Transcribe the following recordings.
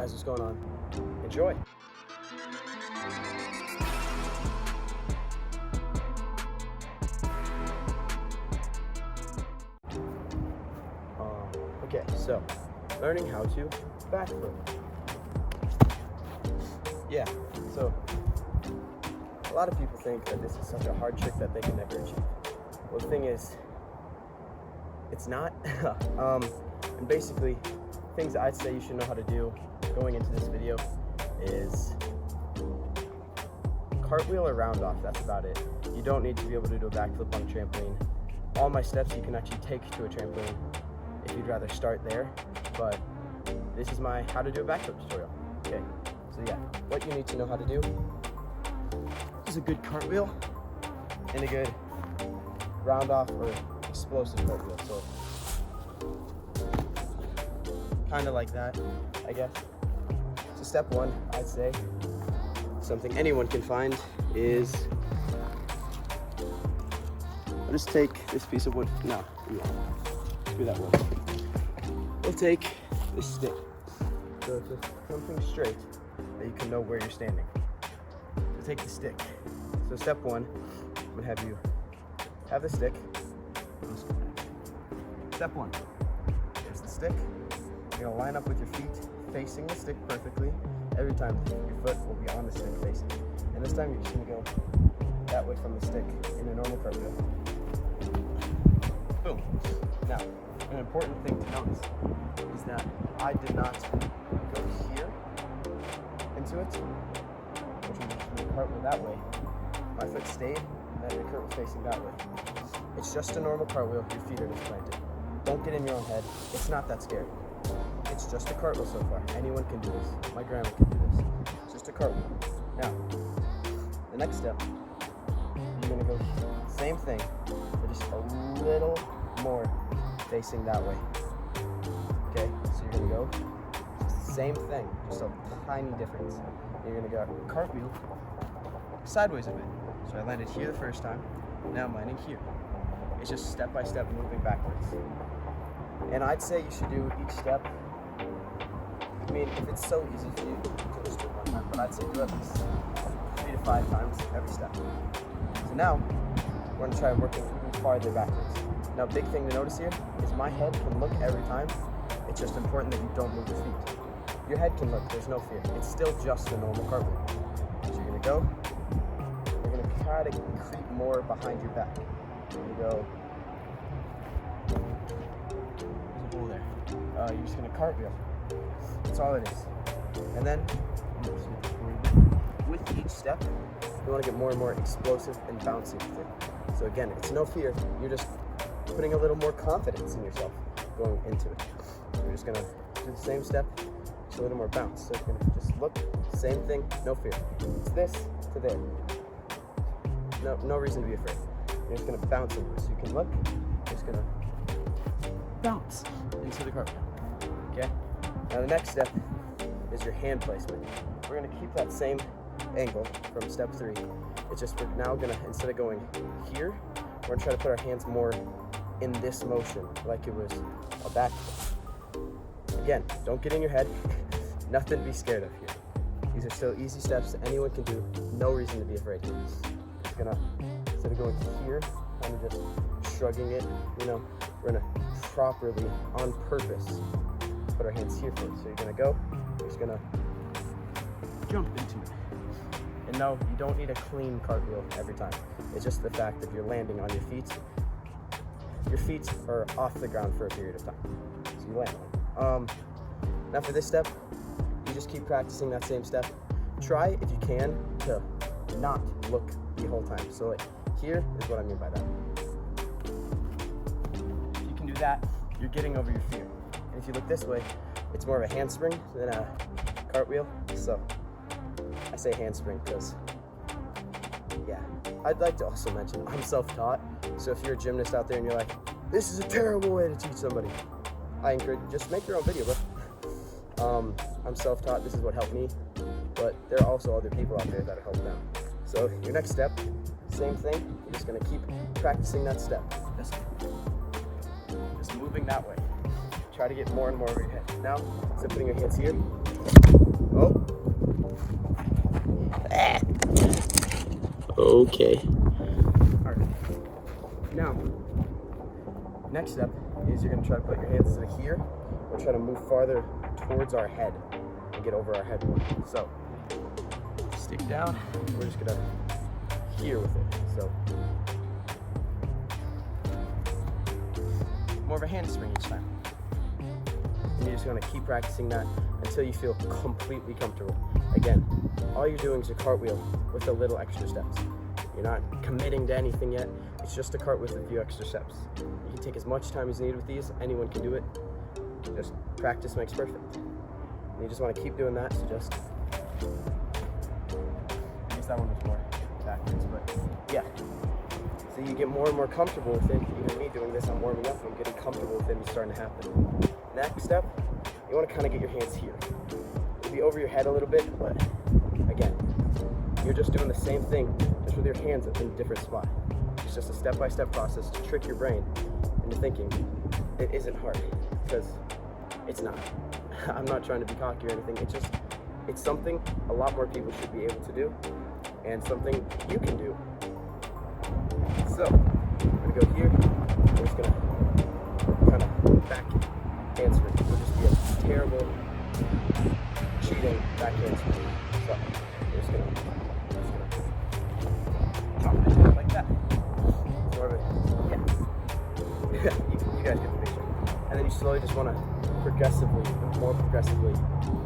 guys, what's going on? Enjoy. Okay, so learning how to backflip. Yeah, so a lot of people think that this is such a hard trick that they can never achieve. Well, the thing is, it's not. And basically, things I'd say you should know how to do going into this video is cartwheel or round off. That's about it. You don't need to be able to do a backflip on a trampoline. All my steps you can actually take to a trampoline if you'd rather start there, but this is my how to do a backflip tutorial. Okay, so yeah, what you need to know how to do is a good cartwheel and a good round off or explosive cartwheel. So kind of like that, I guess. So step one, I'd say, something anyone can find is, I'll just take this piece of wood. No, screw that wood. We'll take this stick. So it's just something straight that you can know where you're standing. So take the stick. So step one, I'm gonna have you have the stick. Step one, there's the stick. You're gonna line up with your feet facing the stick perfectly. Every time your foot will be on the stick facing. And this time you're just gonna go that way from the stick in a normal cartwheel. Boom. Now, an important thing to notice is that I did not go here into it, which would be the cartwheel that way. My foot stayed, and then the cart was facing that way. It's just a normal cartwheel, your feet are just planted. Don't get in your own head, it's not that scary. It's just a cartwheel so far. Anyone can do this. My grandma can do this. It's just a cartwheel. Now, the next step, you're gonna go same thing, but just a little more facing that way. Okay, so you're gonna go same thing, just a tiny difference. You're gonna go cartwheel sideways a bit. So I landed here the first time, now I'm landing here. It's just step by step moving backwards. And I'd say you should do each step. I mean, if it's so easy for you, you can just do it one time, but I'd say do at least 3 to 5 times every step. So now, we're gonna try working even farther backwards. Now, big thing to notice here is my head can look every time. It's just important that you don't move your feet. Your head can look, there's no fear. It's still just a normal cartwheel. So you're gonna go, you're gonna try to creep more behind your back. You're gonna go, there's a hole there. You're just gonna cartwheel. That's all it is. And then, with each step, you want to get more and more explosive and bouncy with it. So again, it's no fear. You're just putting a little more confidence in yourself going into it. So you're just gonna do the same step, just a little more bounce. So you're gonna just look, same thing, no fear. It's this to there. No reason to be afraid. You're just gonna bounce into it. So you can look, you're just gonna bounce into the cartwheel. Okay? Now the next step is your hand placement. We're gonna keep that same angle from step 3. It's just we're now gonna, instead of going here, we're gonna try to put our hands more in this motion, like it was a back. Again, don't get in your head. Nothing to be scared of here. These are still easy steps that anyone can do. No reason to be afraid here. Just gonna, instead of going here, kind of just shrugging it, you know, we're gonna properly, on purpose, put our hands here first. So you're gonna go, you're just gonna jump into it. And no, you don't need a clean cartwheel every time. It's just the fact that you're landing on your feet are off the ground for a period of time. So you land on them. Now for this step, you just keep practicing that same step. Try, if you can, to not look the whole time. So like, here is what I mean by that. If you can do that, you're getting over your fear. And if you look this way, it's more of a handspring than a cartwheel. So I say handspring because, yeah. I'd like to also mention, I'm self-taught. So if you're a gymnast out there and you're like, this is a terrible way to teach somebody, I encourage you, just make your own video, bro. I'm self-taught, this is what helped me, but there are also other people out there that help them. So your next step, same thing, you're just gonna keep practicing that step. Just moving that way. Try to get more and more over your head. Now, instead of putting your hands here, Oh. Okay. All right. Now, next step is you're gonna try to put your hands to here. We're trying to move farther towards our head and get over our head more. So, stick down. We're just gonna here with it. So, more of a handspring each time. And you're just gonna keep practicing that until you feel completely comfortable. Again, all you're doing is a cartwheel with a little extra steps. You're not committing to anything yet. It's just a cart with a few extra steps. You can take as much time as needed with these. Anyone can do it. Just practice makes perfect. And you just want to keep doing that. So just, I guess that one was more backwards, but yeah. So you get more and more comfortable with it. Even me doing this, I'm warming up. I'm getting comfortable with it. And it's starting to happen. Next step, you want to kind of get your hands here. It'll be over your head a little bit, but again, you're just doing the same thing, just with your hands in a different spot. It's just a step-by-step process to trick your brain into thinking it isn't hard, because it's not. I'm not trying to be cocky or anything. It's something a lot more people should be able to do, and something you can do. So, I'm gonna go here. We're just gonna kind of back handspring. It would just be a terrible, cheating back handspring. So, we're just gonna chop it like that. More of it, yeah. you guys get the picture. And then you slowly just want to more progressively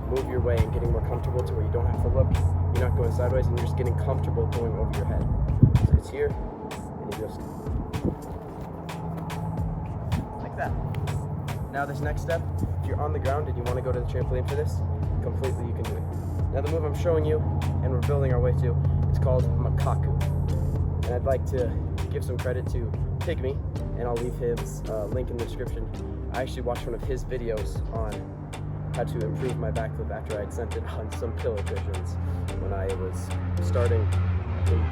move your way and getting more comfortable to where you don't have to look. You're not going sideways, and you're just getting comfortable going over your head. So it's here, and you just like that. Now this next step, if you're on the ground and you want to go to the trampoline for this, completely you can do it. Now the move I'm showing you, and we're building our way to, it's called Makaku. And I'd like to give some credit to Pygmy, and I'll leave his link in the description. I actually watched one of his videos on how to improve my backflip after I'd sent it on some pillow cushions when I was starting in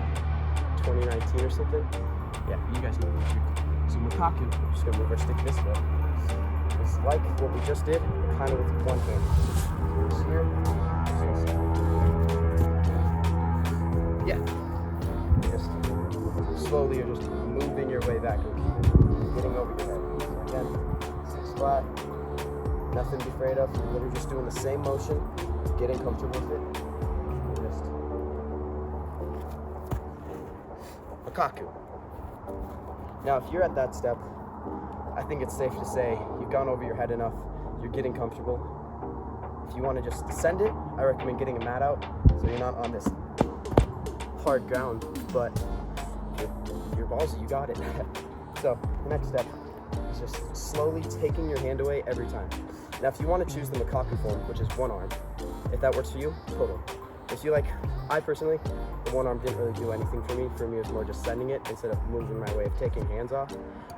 2019 or something. Yeah, you guys know what to do. So Makaku, we're just gonna move our stick this way. It's like what we just did, kind of with one hand. Just here, yeah. Just slowly, you're just moving your way back, getting over your head. So again, sit flat, nothing to be afraid of. You're literally just doing the same motion, getting comfortable with it. Just Makaku. Now, if you're at that step, I think it's safe to say you've gone over your head enough, you're getting comfortable. If you want to just send it, I recommend getting a mat out so you're not on this hard ground, but if you're ballsy, you got it. So the next step is just slowly taking your hand away every time. Now if you want to choose the Makaku form, which is one arm, if that works for you, totally. If you like, I personally, the one arm didn't really do anything for me. For me, it was more just sending it instead of moving my way of taking hands off.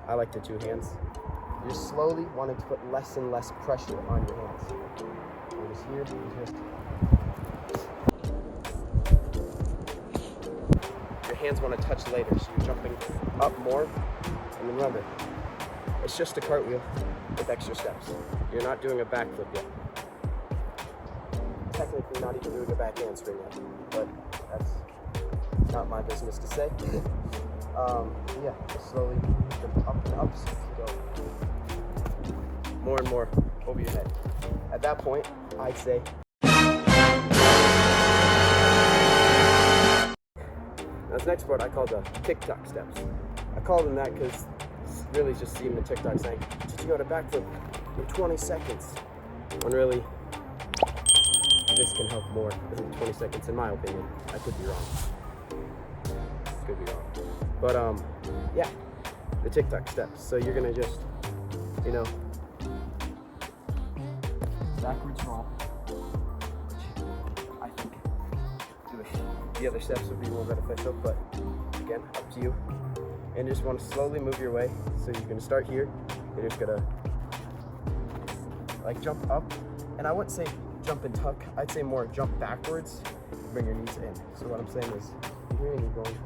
I like the two hands. You're slowly wanting to put less and less pressure on your hands. You're just here, your hands want to touch later, so you're jumping up more. And then remember, it's just a cartwheel with extra steps. You're not doing a backflip yet. Technically not even doing a back handspring yet, but that's not my business to say. Yeah, just slowly jump up and up so you go more and more over your head. At that point, I'd say this next part I call the TikTok steps. I call them that because really it's just seeing the TikTok saying, teach you how to backflip in 20 seconds. When really, this can help more than 20 seconds in my opinion. I could be wrong. Could be wrong. But yeah, the TikTok steps. So you're gonna just, backwards roll, which I think the other steps would be more beneficial, but again, up to you. And you just want to slowly move your way. So you're gonna start here. You're just gonna like jump up, and I wouldn't say jump and tuck. I'd say more jump backwards, bring your knees in. So what I'm saying is, you're here and you're going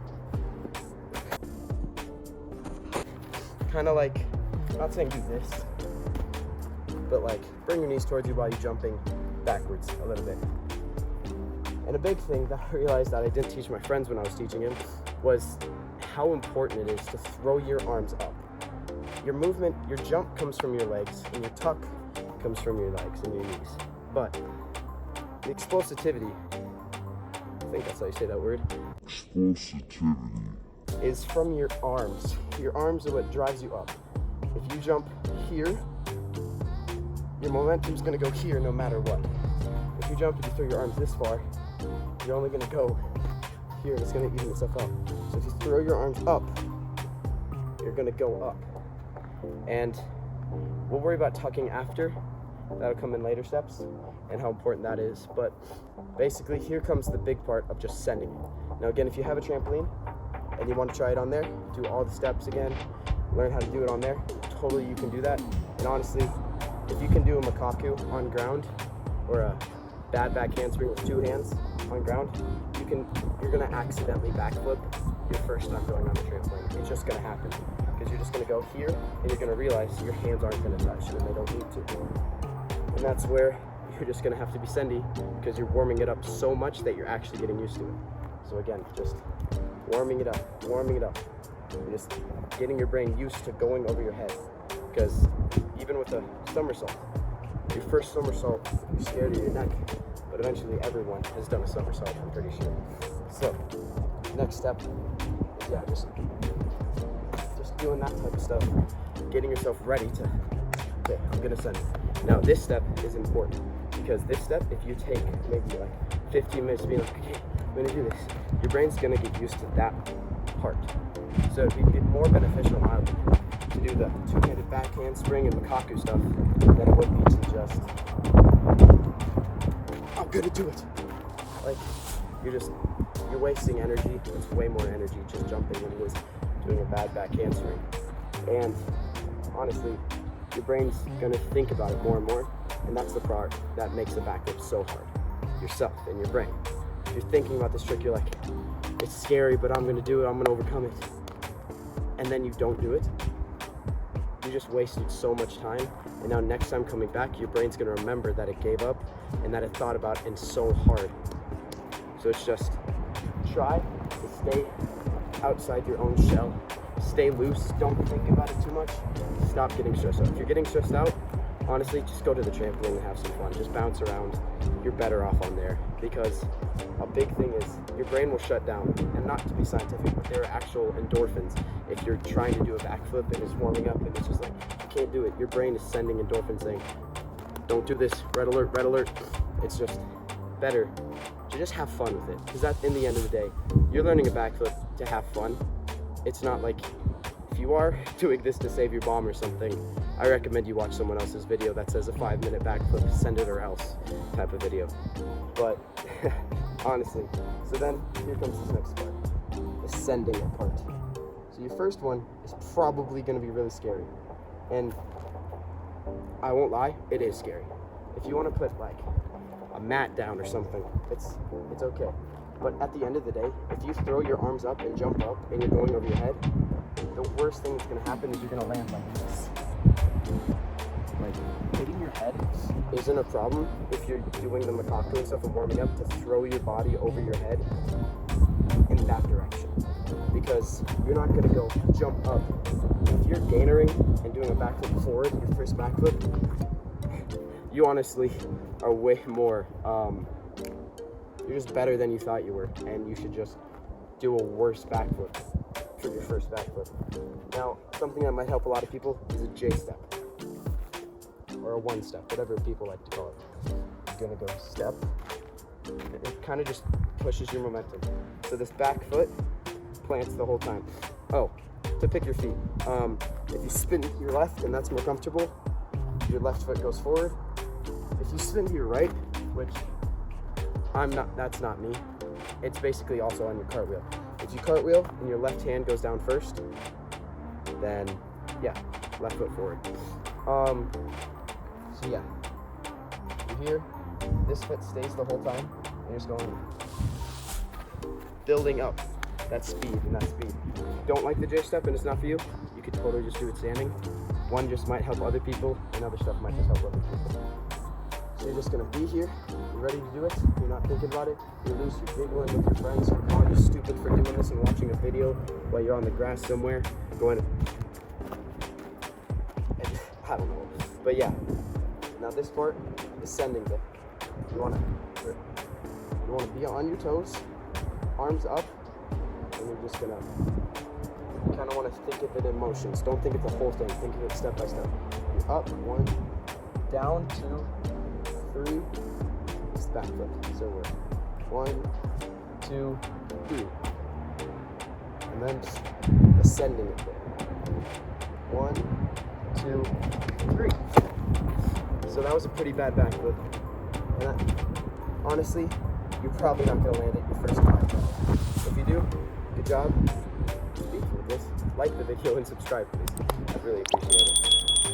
kind of like, I'm not saying do this, but like bring your knees towards you while you're jumping, backwards a little bit. And a big thing that I realized that I didn't teach my friends when I was teaching him was how important it is to throw your arms up. Your movement, your jump comes from your legs, and your tuck comes from your legs and your knees. But the explosivity, I think that's how you say that word, explosivity, is from your arms. Your arms are what drives you up. If you jump here, your momentum's gonna go here no matter what. If you jump and you throw your arms this far, you're only gonna go here and it's gonna even itself out. So if you throw your arms up, you're gonna go up. And we'll worry about tucking after. That'll come in later steps and how important that is. But basically here comes the big part of just sending it. Now again, if you have a trampoline and you want to try it on there, do all the steps again, learn how to do it on there, totally you can do that. And honestly, if you can do a makaku on ground or a bad back handspring with 2 hands on ground, you're gonna accidentally backflip your first time going on the trampoline. It's just gonna happen because you're just gonna go here and you're gonna realize your hands aren't gonna touch and they don't need to. And that's where you're just gonna have to be sendy because you're warming it up so much that you're actually getting used to it. So again, just warming it up. You're just getting your brain used to going over your head. Because even with a somersault, your first somersault, you're scared of your neck, but eventually everyone has done a somersault, I'm pretty sure. So, next step is just doing that type of stuff, getting yourself ready to, okay, I'm gonna send it. Now this step is important, because this step, if you take maybe like 15 minutes being like, okay, I'm gonna do this, your brain's gonna get used to that part. So it'd be more beneficial mildly to do the 2-handed back handspring and makaku stuff than it would be to just, I'm gonna do it. Like, you're wasting energy. It's way more energy just jumping than it is doing a bad back handspring. And honestly, your brain's gonna think about it more and more, and that's the part that makes the backflip so hard. Yourself and your brain. If you're thinking about this trick, you're like, it's scary, but I'm gonna do it, I'm gonna overcome it. And then you don't do it. You just wasted so much time, and now next time coming back, your brain's gonna remember that it gave up and that it thought about it and so hard. So it's just try to stay outside your own shell. Stay loose, don't think about it too much. Stop getting stressed out. If you're getting stressed out, honestly, just go to the trampoline and have some fun. Just bounce around. You're better off on there, because a big thing is your brain will shut down. And not to be scientific, but there are actual endorphins. If you're trying to do a backflip and it's warming up and it's just like, you can't do it, your brain is sending endorphins saying, don't do this, red alert, red alert. It's just better to just have fun with it, because at in the end of the day, you're learning a backflip to have fun. It's not like, if you are doing this to save your bomb or something, I recommend you watch someone else's video that says a 5-minute backflip, send it or else type of video. But honestly, so then here comes this next part, the sending it part. So your first one is probably going to be really scary, and I won't lie, it is scary. If you want to put like a mat down or something, it's okay. But at the end of the day, if you throw your arms up and jump up and you're going over your head, the worst thing that's going to happen is you're going to land like this. Like, hitting your head isn't a problem if you're doing the makaku and stuff and warming up, to throw your body over your head in that direction. Because you're not going to go jump up. If you're gainering and doing a backflip forward, your first backflip, you honestly are way more, you're just better than you thought you were, and you should just do a worse backflip for your first backflip. Now, something that might help a lot of people is a J step, or a 1-step, whatever people like to call it. You're gonna go step. It kind of just pushes your momentum. So this back foot plants the whole time. Oh, to pick your feet. If you spin to your left and that's more comfortable, your left foot goes forward. If you spin to your right, which that's not me, it's basically also on your cartwheel. If you cartwheel and your left hand goes down first, then yeah, left foot forward. So yeah, you're here, this foot stays the whole time, and you're just going, building up that speed and that speed. If you don't like the J step and it's not for you, you could totally just do it standing. One just might help other people, and other stuff might just help other people. You're just gonna be here. You're ready to do it. You're not thinking about it. You're loose. You're giggling with your friends. You're calling you stupid for doing this and watching a video while you're on the grass somewhere, going. I don't know. But yeah. Now this part is sending bit. You wanna be on your toes, arms up, and you're just gonna. You kind of want to think of it in motions. Don't think of the whole thing. Think of it step by step. You're up, 1, down, 2, 3. It's backflip. So we're 1, 2, 3, and then just ascending it there. 1, 2, 3. So that was a pretty bad backflip. And that, honestly, you're probably not gonna land it your first time. If you do, good job. This, like the video and subscribe, please. I'd really appreciate it.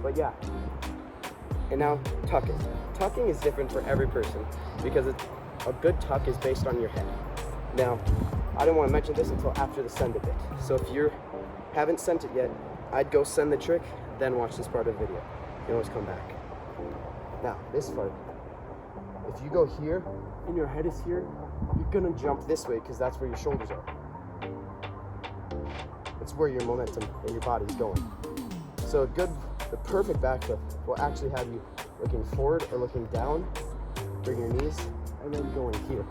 But yeah. And now tucking. Tucking is different for every person because a good tuck is based on your head. Now, I didn't want to mention this until after the send a bit. So if you haven't sent it yet, I'd go send the trick, then watch this part of the video. You can always come back. Now, this part. If you go here and your head is here, you're gonna jump this way because that's where your shoulders are. It's where your momentum in your body is going. So the perfect backflip will actually have you looking forward or looking down, bring your knees, and then going here.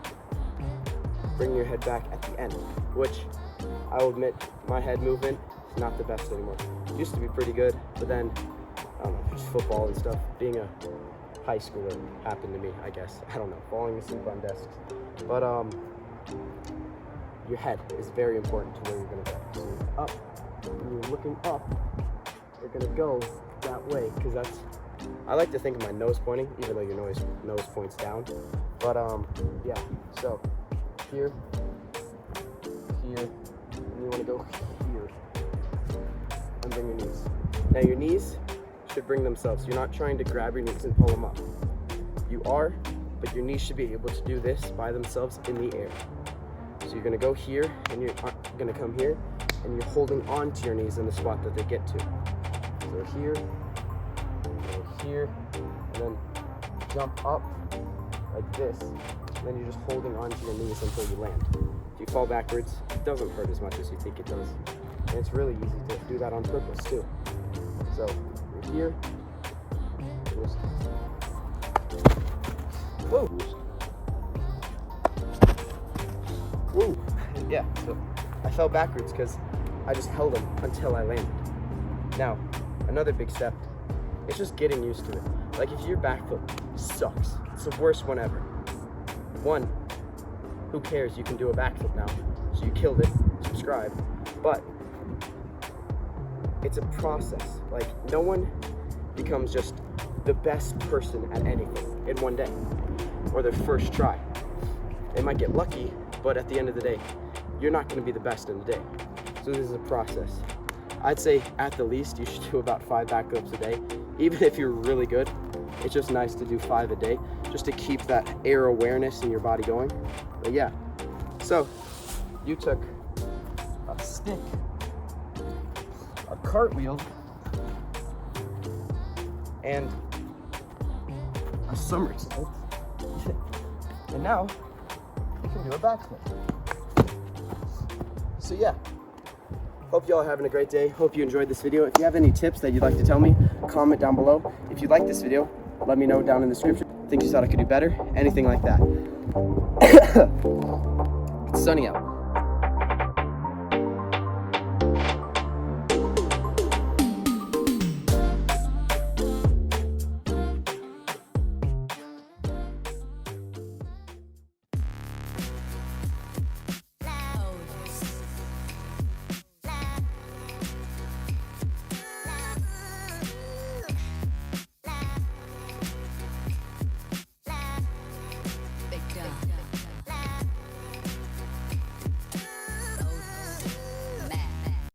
Bring your head back at the end, which I will admit, my head movement is not the best anymore. It used to be pretty good, but then, I don't know, just football and stuff, being a high schooler happened to me, I guess. I don't know, falling asleep on desks. But, your head is very important to where you're gonna go. So you're up, when you're looking up, you're gonna go that way, because that's, I like to think of my nose pointing, even though your nose points down. But yeah, so here, and you wanna go here, and bring your knees. Now your knees should bring themselves. You're not trying to grab your knees and pull them up. You are, but your knees should be able to do this by themselves in the air. So you're gonna go here, and you're gonna come here, and you're holding on to your knees in the spot that they get to. So here, go here, and then jump up like this, and then you're just holding on to your knees until you land. If you fall backwards, it doesn't hurt as much as you think it does. And it's really easy to do that on purpose too. So you're here, just, whoa. Woo. Yeah, so I fell backwards because I just held them until I landed. Now, another big step, it's just getting used to it. Like if your backflip sucks, it's the worst one ever. One, who cares? You can do a backflip now. So you killed it, subscribe. But it's a process. Like no one becomes just the best person at anything in one day or their first try. They might get lucky, but at the end of the day, you're not going to be the best in the day. So this is a process. I'd say at the least you should do about 5 backflips a day. Even if you're really good, it's just nice to do 5 a day just to keep that air awareness in your body going. But yeah, so you took a stick, a cartwheel, and a somersault, and now you can do a backflip. So yeah, hope you all are having a great day. Hope you enjoyed this video. If you have any tips that you'd like to tell me, comment down below. If you like this video, let me know down in the description. Things you thought I could do better, anything like that. It's sunny out.